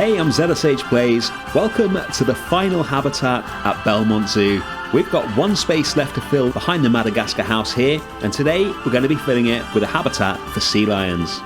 Hey, I'm ZSH Plays. Welcome to the final habitat at Bellemont Zoo. We've got one space left to fill behind the Madagascar house here, and today we're going to be filling it with a habitat for sea lions.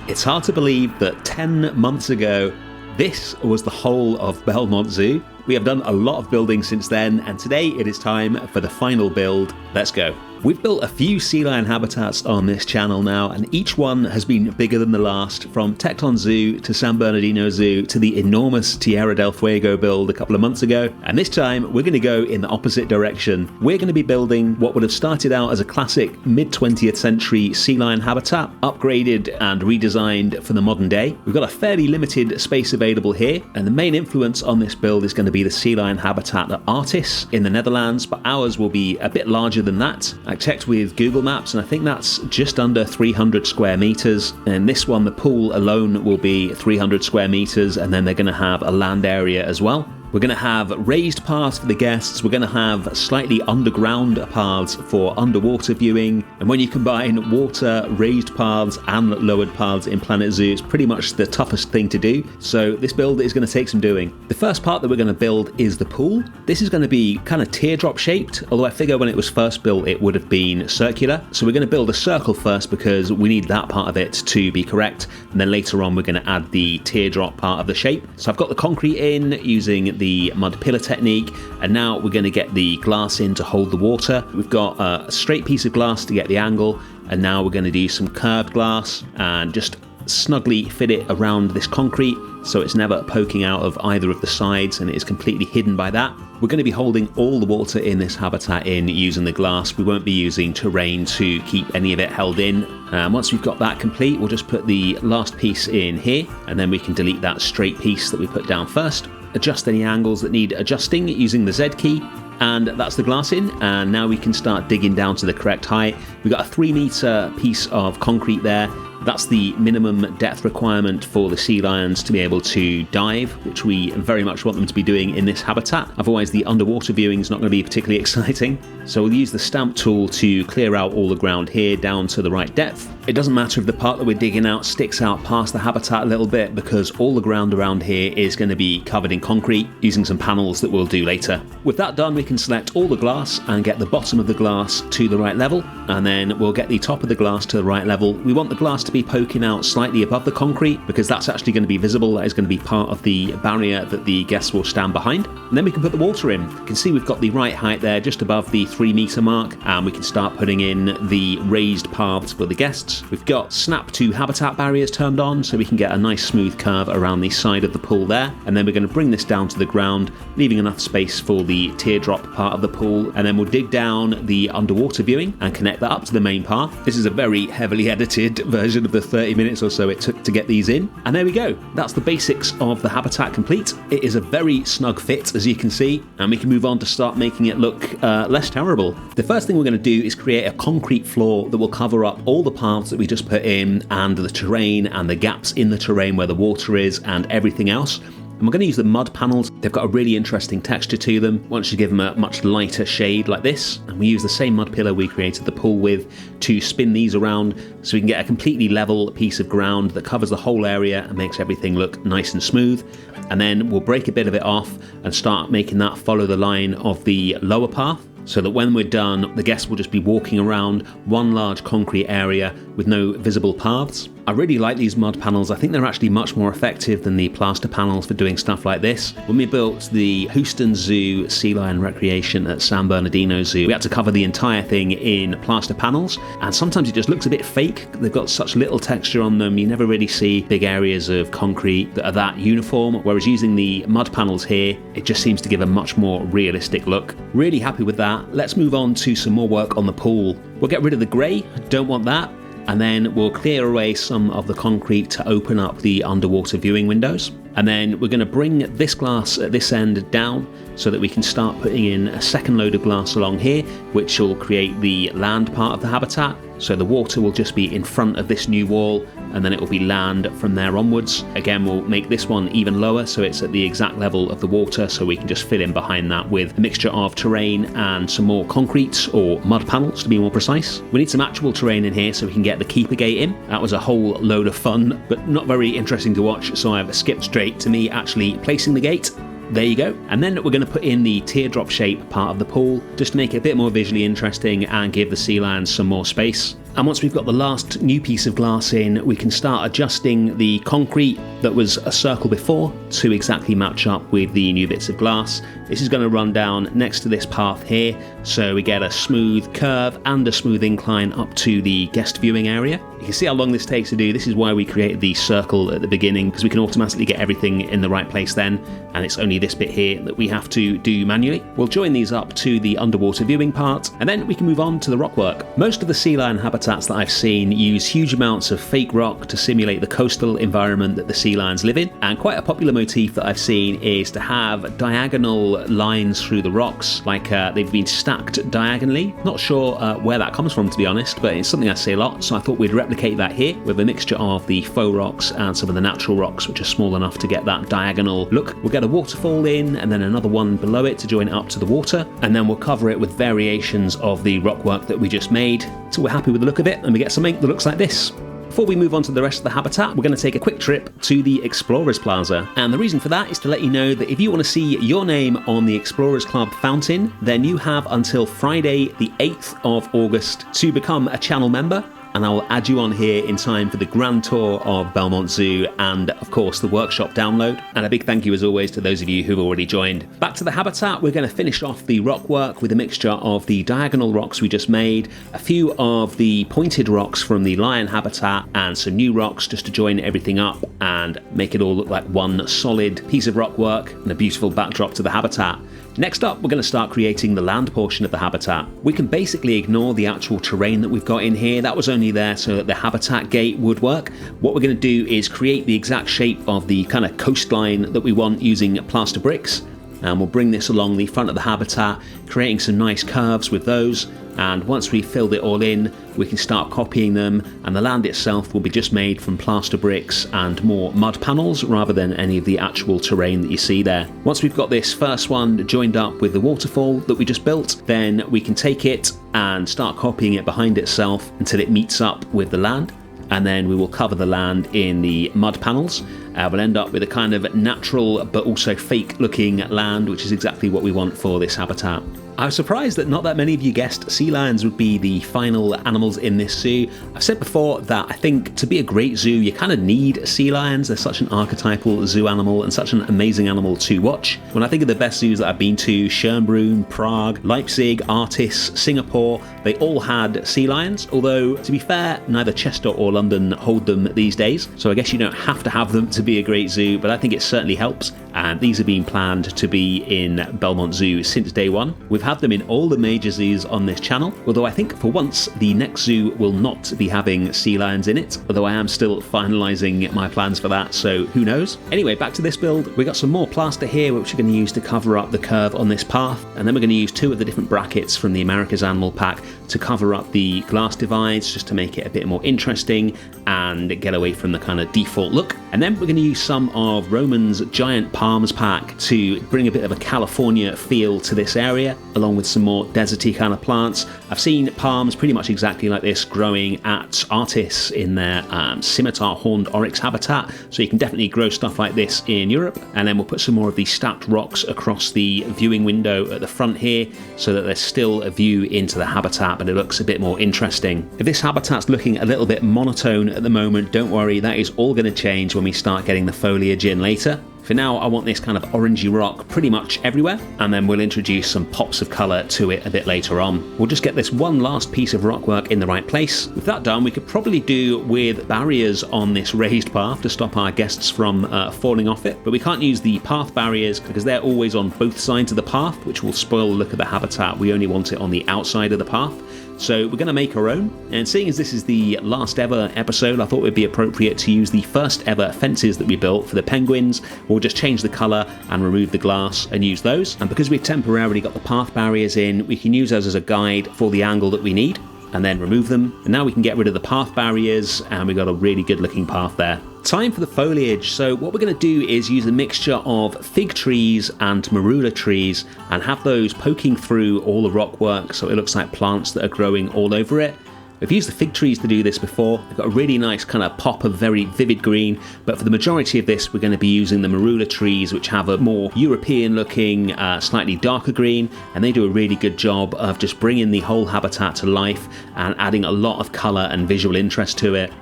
It's hard to believe that 10 months ago, this was the whole of Bellemont Zoo. We have done a lot of building since then, and today it is time for the final build. Let's go. We've built a few sea lion habitats on this channel now, and each one has been bigger than the last, from Tecton Zoo to San Bernardino Zoo to the enormous Tierra del Fuego build a couple of months ago. And this time we're going to go in the opposite direction. We're going to be building what would have started out as a classic mid-20th century sea lion habitat, upgraded and redesigned for the modern day. We've got a fairly limited space available here, and the main influence on this build is going to be the sea lion habitat at Artis in the Netherlands, but ours will be a bit larger than that. I checked with Google Maps and I think that's just under 300 square meters, and this one, the pool alone, will be 300 square meters, and then they're going to have a land area as well. We're going to have raised paths for the guests, we're going to have slightly underground paths for underwater viewing, and when you combine water, raised paths and lowered paths in Planet Zoo, it's pretty much the toughest thing to do, so this build is going to take some doing. The first part that we're going to build is the pool. This is going to be kind of teardrop shaped, although I figure when it was first built it would have been circular, so we're going to build a circle first because we need that part of it to be correct, and then later on we're going to add the teardrop part of the shape. So I've got the concrete in using the mud pillar technique, and now we're going to get the glass in to hold the water. We've got a straight piece of glass to get the angle, and now we're going to do some curved glass and just snugly fit it around this concrete so it's never poking out of either of the sides and it is completely hidden by that. We're going to be holding all the water in this habitat in using the glass. We won't be using terrain to keep any of it held in. Once we've got that complete, we'll just put the last piece in here, and then we can delete that straight piece that we put down first. Adjust any angles that need adjusting using the Z key, and that's the glass in, and now we can start digging down to the correct height. We've got a 3-meter piece of concrete there. That's the minimum depth requirement for the sea lions to be able to dive, which we very much want them to be doing in this habitat. Otherwise the underwater viewing is not going to be particularly exciting. So we'll use the stamp tool to clear out all the ground here down to the right depth. It doesn't matter if the part that we're digging out sticks out past the habitat a little bit, because all the ground around here is going to be covered in concrete using some panels that we'll do later. With that done, we can select all the glass and get the bottom of the glass to the right level, and then we'll get the top of the glass to the right level. We want the glass to be poking out slightly above the concrete because that's actually going to be visible. That is going to be part of the barrier that the guests will stand behind. And then we can put the water in. You can see we've got the right height there, just above the 3-meter mark, and we can start putting in the raised paths for the guests. We've got snap to habitat barriers turned on so we can get a nice smooth curve around the side of the pool there, and then we're going to bring this down to the ground, leaving enough space for the teardrop part of the pool, and then we'll dig down the underwater viewing and connect that up to the main path. This is a very heavily edited version of the 30 minutes or so it took to get these in, and there we go. That's the basics of the habitat complete. It is a very snug fit, as you can see, and we can move on to start making it look less terrible. The first thing we're going to do is create a concrete floor that will cover up all the paths that we just put in, and the terrain and the gaps in the terrain where the water is and everything else. And we're going to use the mud panels. They've got a really interesting texture to them once you give them a much lighter shade like this. And we use the same mud pillar we created the pool with to spin these around so we can get a completely level piece of ground that covers the whole area and makes everything look nice and smooth. And then we'll break a bit of it off and start making that follow the line of the lower path, so that when we're done, the guests will just be walking around one large concrete area with no visible paths. I really like these mud panels. I think they're actually much more effective than the plaster panels for doing stuff like this. When we built the Houston Zoo Sea Lion Recreation at San Bernardino Zoo, we had to cover the entire thing in plaster panels, and sometimes it just looks a bit fake. They've got such little texture on them, you never really see big areas of concrete that are that uniform, whereas using the mud panels here, it just seems to give a much more realistic look. Really happy with that. Let's move on to some more work on the pool. We'll get rid of the grey, don't want that. And then we'll clear away some of the concrete to open up the underwater viewing windows. And then we're going to bring this glass at this end down so that we can start putting in a second load of glass along here, which will create the land part of the habitat. So the water will just be in front of this new wall, and then it will be land from there onwards. Again, we'll make this one even lower so it's at the exact level of the water, so we can just fill in behind that with a mixture of terrain and some more concrete or mud panels to be more precise. We need some actual terrain in here so we can get the keeper gate in. That was a whole load of fun, but not very interesting to watch, so I've skipped straight to me actually placing the gate. There you go. And then we're going to put in the teardrop shape part of the pool just to make it a bit more visually interesting and give the sea lions some more space. And once we've got the last new piece of glass in, we can start adjusting the concrete that was a circle before to exactly match up with the new bits of glass. This is going to run down next to this path here, so we get a smooth curve and a smooth incline up to the guest viewing area. You can see how long this takes to do. This is why we created the circle at the beginning, because we can automatically get everything in the right place then, and it's only this bit here that we have to do manually. We'll join these up to the underwater viewing part, and then we can move on to the rock work. Most of the sea lion habitats that I've seen use huge amounts of fake rock to simulate the coastal environment that the sea lions live in, and quite a popular motif that I've seen is to have diagonal lines through the rocks, like they've been stacked diagonally. Not sure where that comes from, to be honest, but it's something I see a lot, so I thought we'd replicate that here with a mixture of the faux rocks and some of the natural rocks, which are small enough to get that diagonal look. We'll get a waterfall in and then another one below it to join it up to the water, and then we'll cover it with variations of the rock work that we just made till we're happy with the look of it and we get something that looks like this. Before we move on to the rest of the habitat, we're going to take a quick trip to the Explorers Plaza. And the reason for that is to let you know that if you want to see your name on the Explorers Club fountain, then you have until Friday the 8th of August to become a channel member. And I will add you on here in time for the grand tour of Bellemont Zoo and, of course, the workshop download. And a big thank you, as always, to those of you who've already joined. Back to the habitat, we're going to finish off the rock work with a mixture of the diagonal rocks we just made, a few of the pointed rocks from the lion habitat, and some new rocks just to join everything up and make it all look like one solid piece of rock work and a beautiful backdrop to the habitat. Next up, we're going to start creating the land portion of the habitat. We can basically ignore the actual terrain that we've got in here. That was only there so that the habitat gate would work. What we're going to do is create the exact shape of the kind of coastline that we want using plaster bricks. And we'll bring this along the front of the habitat, creating some nice curves with those. And once we've filled it all in, we can start copying them, and the land itself will be just made from plaster bricks and more mud panels rather than any of the actual terrain that you see there. Once we've got this first one joined up with the waterfall that we just built, then we can take it and start copying it behind itself until it meets up with the land. And then we will cover the land in the mud panels. We'll end up with a kind of natural but also fake looking land, which is exactly what we want for this habitat. I was surprised that not that many of you guessed sea lions would be the final animals in this zoo. I've said before that I think to be a great zoo you kind of need sea lions. They're such an archetypal zoo animal and such an amazing animal to watch. When I think of the best zoos that I've been to, Schönbrunn, Prague, Leipzig, Artis, Singapore, they all had sea lions, although to be fair, neither Chester or London hold them these days, so I guess you don't have to have them to be a great zoo, but I think it certainly helps, and these have been planned to be in Bellemont Zoo since day one. We've had them in all the major zoos on this channel, although I think for once the next zoo will not be having sea lions in it, although I am still finalising my plans for that, so who knows. Anyway, back to this build. We got some more plaster here which we're going to use to cover up the curve on this path, and then we're going to use two of the different brackets from the America's Animal Pack to cover up the glass divides just to make it a bit more interesting and get away from the kind of default look. And then we're going to use some of Roman's giant palms pack to bring a bit of a California feel to this area, along with some more deserty kind of plants. I've seen palms pretty much exactly like this growing at Artis in their scimitar horned oryx habitat, so you can definitely grow stuff like this in Europe. And then we'll put some more of these stacked rocks across the viewing window at the front here so that there's still a view into the habitat, but it looks a bit more interesting. If this habitat's looking a little bit monotone at the moment, don't worry, that is all going to change when we start getting the foliage in later. For now, I want this kind of orangey rock pretty much everywhere, and then we'll introduce some pops of colour to it a bit later on. We'll just get this one last piece of rock work in the right place. With that done, we could probably do with barriers on this raised path to stop our guests from falling off it, but we can't use the path barriers because they're always on both sides of the path, which will spoil the look of the habitat. We only want it on the outside of the path. So we're going to make our own, and seeing as this is the last ever episode, I thought it would be appropriate to use the first ever fences that we built for the penguins. We'll just change the colour and remove the glass and use those, and because we've temporarily got the path barriers in, we can use those as a guide for the angle that we need. and then remove them. And now we can get rid of the path barriers, and we've got a really good looking path there. Time for the foliage. So what we're going to do is use a mixture of fig trees and marula trees and have those poking through all the rock work so it looks like plants that are growing all over it. We've used the fig trees to do this before. They've got a really nice kind of pop of very vivid green, but for the majority of this we're going to be using the marula trees, which have a more European looking, slightly darker green, and they do a really good job of just bringing the whole habitat to life and adding a lot of colour and visual interest to it.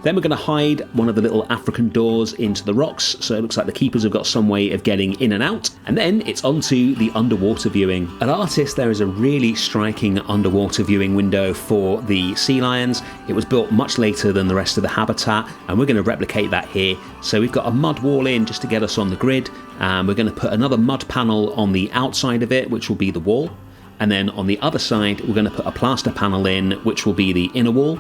Then we're going to hide one of the little African doors into the rocks, so it looks like the keepers have got some way of getting in and out. And then it's onto the underwater viewing. At Artist, there is a really striking underwater viewing window for the sea lions. It was built much later than the rest of the habitat, and we're going to replicate that here. So we've got a mud wall in just to get us on the grid, and we're going to put another mud panel on the outside of it, which will be the wall. And then on the other side, we're going to put a plaster panel in, which will be the inner wall.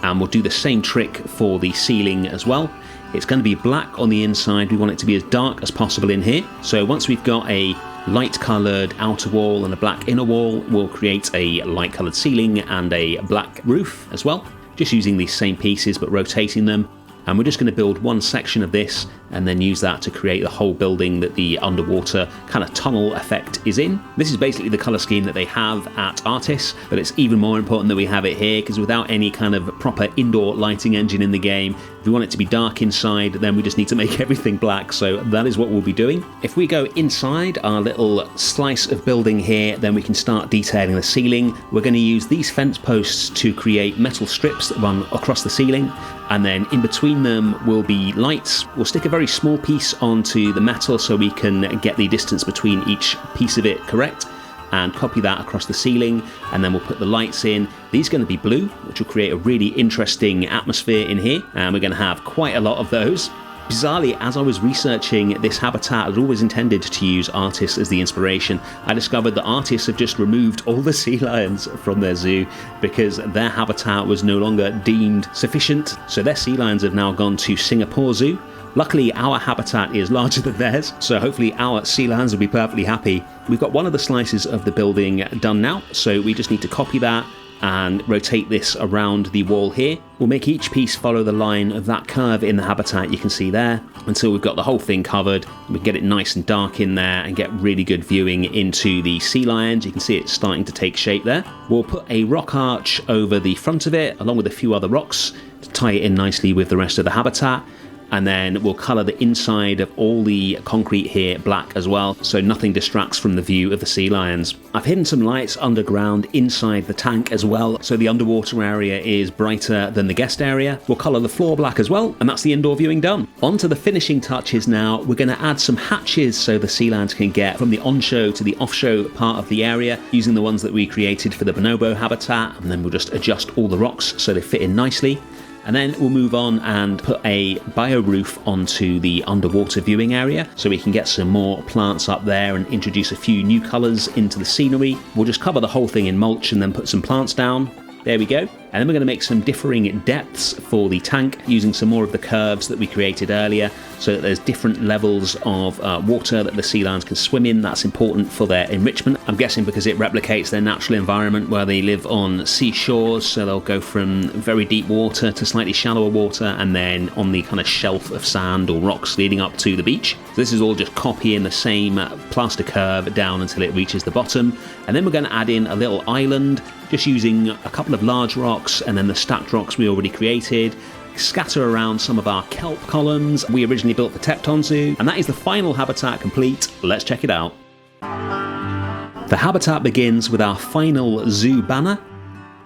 And we'll do the same trick for the ceiling as well. It's going to be black on the inside. We want it to be as dark as possible in here. So once we've got a light coloured outer wall and a black inner wall, we'll create a light coloured ceiling and a black roof as well. Just using these same pieces but rotating them. And we're just going to build one section of this and then use that to create the whole building that the underwater kind of tunnel effect is in. This is basically the colour scheme that they have at Artis, but it's even more important that we have it here, because without any kind of proper indoor lighting engine in the game, if we want it to be dark inside, then we just need to make everything black, so that is what we'll be doing. If we go inside our little slice of building here, then we can start detailing the ceiling. We're going to use these fence posts to create metal strips that run across the ceiling, and then in between them will be lights. We'll stick a very small piece onto the metal so we can get the distance between each piece of it correct, and copy that across the ceiling, and then we'll put the lights in. These are going to be blue, which will create a really interesting atmosphere in here, and we're going to have quite a lot of those. Bizarrely, as I was researching this habitat, I'd always intended to use Artis as the inspiration. I discovered that Artis have just removed all the sea lions from their zoo because their habitat was no longer deemed sufficient, so their sea lions have now gone to Singapore Zoo. Luckily, our habitat is larger than theirs, so hopefully our sea lions will be perfectly happy. We've got one of the slices of the building done now, so we just need to copy that and rotate this around the wall here. We'll make each piece follow the line of that curve in the habitat you can see there until we've got the whole thing covered. We can get it nice and dark in there and get really good viewing into the sea lions. You can see it's starting to take shape there. We'll put a rock arch over the front of it along with a few other rocks to tie it in nicely with the rest of the habitat. And then we'll colour the inside of all the concrete here black as well, so nothing distracts from the view of the sea lions. I've hidden some lights underground inside the tank as well, so the underwater area is brighter than the guest area. We'll colour the floor black as well, and that's the indoor viewing done. On to the finishing touches now. We're going to add some hatches so the sea lions can get from the on-show to the off-show part of the area, using the ones that we created for the bonobo habitat, and then we'll just adjust all the rocks so they fit in nicely. And then we'll move on and put a bio roof onto the underwater viewing area so we can get some more plants up there and introduce a few new colours into the scenery. We'll just cover the whole thing in mulch and then put some plants down. There we go. And then we're going to make some differing depths for the tank using some more of the curves that we created earlier so that there's different levels of water that the sea lions can swim in. That's important for their enrichment. I'm guessing because it replicates their natural environment where they live on seashores, so they'll go from very deep water to slightly shallower water and then on the kind of shelf of sand or rocks leading up to the beach. So this is all just copying the same plaster curve down until it reaches the bottom. And then we're going to add in a little island, just using a couple of large rocks and then the stacked rocks we already created. Scatter around some of our kelp columns we originally built for Tepton Zoo, and that is the final habitat complete. Let's check it out. The habitat begins with our final zoo banner,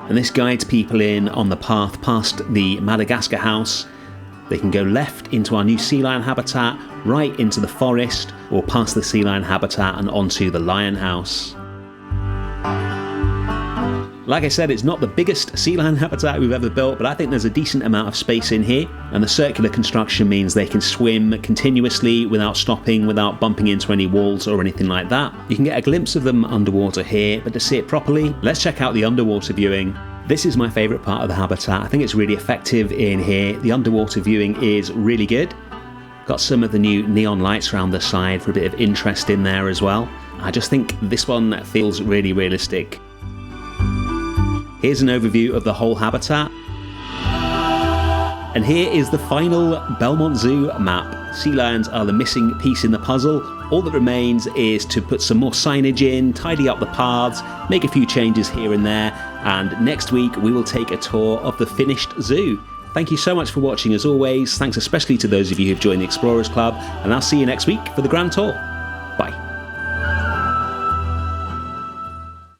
and this guides people in on the path past the Madagascar house. They can go left into our new sea lion habitat, right into the forest, or past the sea lion habitat and onto the lion house. Like I said, it's not the biggest sea lion habitat we've ever built, but I think there's a decent amount of space in here, and the circular construction means they can swim continuously without stopping, without bumping into any walls or anything like that. You can get a glimpse of them underwater here, but to see it properly, let's check out the underwater viewing. This is my favourite part of the habitat. I think it's really effective in here. The underwater viewing is really good. Got some of the new neon lights around the side for a bit of interest in there as well. I just think this one feels really realistic. Here's an overview of the whole habitat. And here is the final Bellemont Zoo map. Sea lions are the missing piece in the puzzle. All that remains is to put some more signage in, tidy up the paths, make a few changes here and there, and next week we will take a tour of the finished zoo. Thank you so much for watching as always. Thanks especially to those of you who've joined the Explorers Club, and I'll see you next week for the Grand Tour.